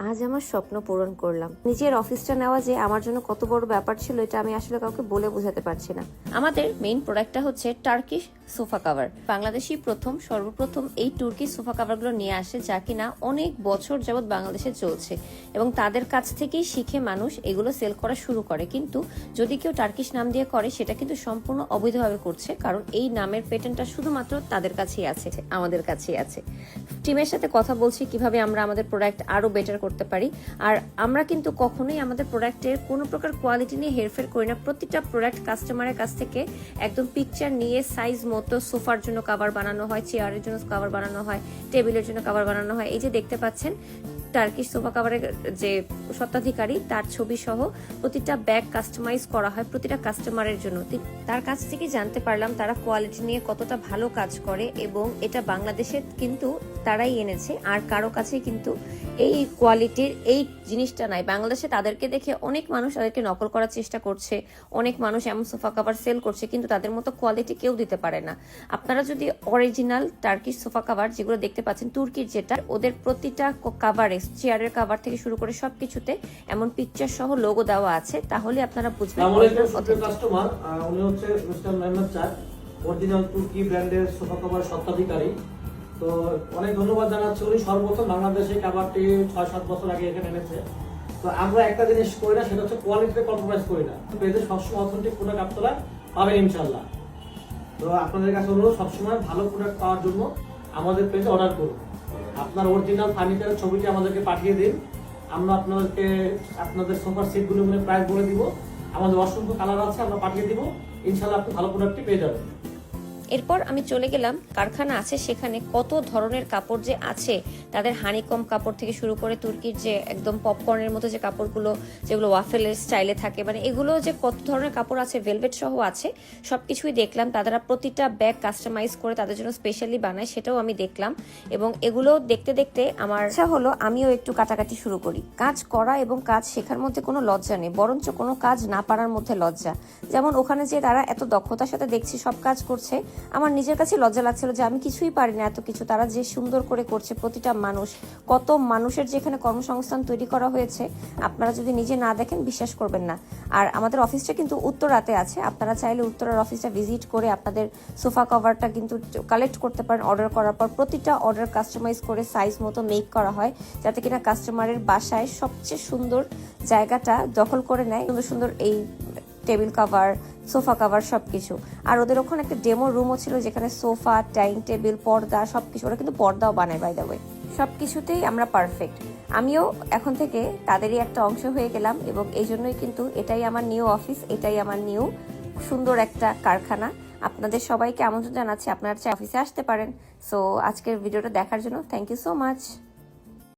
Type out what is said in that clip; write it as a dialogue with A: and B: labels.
A: আজ আমার স্বপ্ন পূরণ করলাম। নিজের অফিসটা নেওয়া যে আমার জন্য কত বড় ব্যাপার ছিল এটা আমি আসলে কাউকে বলে বোঝাতে পারছি না। আমাদের মেইন প্রোডাক্টটা হচ্ছে টার্কিশ সোফা কভার। বাংলাদেশি সর্বপ্রথম এই তুর্কি সোফা কভারগুলো নিয়ে আসে, যা কিনা অনেক বছর যাবৎ বাংলাদেশে চলছে এবং তাদের কাছ থেকেই শিখে মানুষ এগুলো সেল করা শুরু করে। কিন্তু যদি কেউ টার্কিশ নাম দিয়ে করে সেটা কিন্তু সম্পূর্ণ অবৈধভাবে করছে, কারণ এই নামের পেটেন্টটা শুধুমাত্র তাদের কাছেই আছে, আমাদের কাছেই আছে। টিমের সাথে কথা বলছি কিভাবে আমরা আমাদের প্রোডাক্ট আরো বেটার করতে পারি। আর আমরা কিন্তু কখনোই আমাদের প্রোডাক্টের কোনো প্রকার কোয়ালিটি নিয়ে হেরফের করি না। প্রতিটা প্রোডাক্ট কাস্টমারের কাছ থেকে একদম পিকচার নিয়ে সাইজ মতো সোফার জন্য কভার বানানো হয়, চেয়ারের জন্য কভার বানানো হয়, টেবিলের জন্য কভার বানানো হয়। এই যে দেখতে পাচ্ছেন টার্কিশ সোফা কভারের যে স্বত্বাধিকারী তার ছবি সহ প্রতিটা ব্যাগ কাস্টমাইজ করা হয় প্রতিটা কাস্টমারের জন্য। তার কাছ থেকে জানতে পারলাম তারা কোয়ালিটি নিয়ে কতটা ভালো কাজ করে এবং এটা বাংলাদেশে কিন্তু তারাই এনেছে, আর কারো কাছে কিন্তু এই কোয়ালিটির এই জিনিসটা নাই। বাংলাদেশে তাদেরকে দেখে অনেক মানুষ তাদেরকে নকল করার চেষ্টা করছে, অনেক মানুষ এমন সোফা কভার সেল করছে, কিন্তু তাদের মতো কোয়ালিটি কেউ দিতে পারে না। আপনারা যদি অরিজিনাল টার্কিশ সোফা কভার যেগুলো দেখতে পাচ্ছেন তুর্কির, যেটা ওদের প্রতিটা কাভারে চেয়ারের কভার থেকে শুরু করে সবকিছুতে এমন পিকচার সহ লোগো দেওয়া আছে, তাহলে আপনারা বুঝবেন।
B: কাস্টমার উনি হচ্ছে মিস্টার মেহমেদ চাঁদ, অরিজিনাল তুর্কি ব্র্যান্ডের সোফা কভার স্বত্বাধিকারী। তো অনেক ধন্যবাদ জানাচ্ছি, উনি সর্বপ্রথম বাংলাদেশে কভারটি 6-7 বছর আগে এখানে এনেছে। তো আমরা একটা জিনিস করি না, সেটা হচ্ছে কোয়ালিটিতে কম্প্রোমাইজ করি না। পেজে সবসময় অথেন্টিক প্রোডাক্ট আপনারা পাবেন ইনশাল্লাহ। তো আপনাদের কাছে অনুরোধ, সবসময় ভালো প্রোডাক্ট পাওয়ার জন্য আমাদের পেজে অর্ডার করুন। আপনার অরিজিনাল ফার্নিচারের ছবিটি আমাদেরকে পাঠিয়ে দিন, আমরা আপনাদেরকে আপনাদের সোফার সিটগুলো প্রাইস বলে দিব। আমাদের অসংখ্য কালার আছে, আমরা পাঠিয়ে দিব। ইনশাআল্লাহ আপনি ভালো প্রোডাক্টটি পেয়ে যাবেন।
A: এরপর আমি চলে গেলাম কারখানা আছে, সেখানে কত ধরনের কাপড় যে আছে, তাদের হানিকম কাপড় থেকে শুরু করে তুর্কির যে একদম পপকর্নের মতো যে কাপড়গুলো, যেগুলো ওয়াফেলের স্টাইলে থাকে, মানে এগুলো যে কত ধরনের কাপড় আছে, ভেলভেট সহ আছে, সবকিছুই দেখলাম। তারা প্রতিটা ব্যাগ কাস্টমাইজ করে তাদের জন্য স্পেশালি বানায়, সেটাও আমি দেখলাম। এবং এগুলো দেখতে দেখতে আমার ইচ্ছা হলো আমিও একটু কাটাকাটি শুরু করি। কাজ করা এবং কাজ শেখার মধ্যে কোনো লজ্জা নেই, বরঞ্চ কোনো কাজ না পারার মধ্যে লজ্জা। যেমন ওখানে যে তারা এত দক্ষতার সাথে দেখছি সব কাজ করছে, আমার নিজের কাছে লজ্জা লাগছিল যে আমি কিছুই পারি না এত কিছু। তারা যে সুন্দর করে করছে, প্রতিটা মানুষ, কত মানুষের যেখানে কর্মসংস্থান তৈরি করা হয়েছে, আপনারা যদি নিজে না দেখেন বিশ্বাস করবেন না। আর আমাদের অফিসটা কিন্তু উত্তরাতে আছে, আপনারা চাইলে উত্তরার অফিসটা ভিজিট করে আপনাদের সোফা কভারটা কিন্তু কালেক্ট করতে পারেন। অর্ডার করার পর প্রতিটা অর্ডার কাস্টমাইজ করে সাইজ মতো মেক করা হয়, যাতে কিনা কাস্টমারের বাসায় সবচেয়ে সুন্দর জায়গাটা দখল করে নেয়। সুন্দর সুন্দর এই টেবিল কভার, সোফা কভার সবকিছু। আর ওদের ওখানে একটা ডেমো রুমও ছিল, যেখানে সোফা, ডাইনিং টেবিল, পর্দা সবকিছু, ওরা কিন্তু পর্দাও বানায় বাই দ্য ওয়ে। সবকিছুতেই আমরা পারফেক্ট। আমিও এখন থেকে তাদেরই একটা অংশ হয়ে গেলাম এবং এই জন্যই কিন্তু এটাই আমার নিউ অফিস, এটাই আমার নিউ সুন্দর একটা কারখানা। আপনাদের সবাইকে আমন্ত্রণ জানাচ্ছি, আপনারা চাই অফিসে আসতে পারেন। সো আজকের ভিডিওটা দেখার জন্য থ্যাংক ইউ সো মাচ।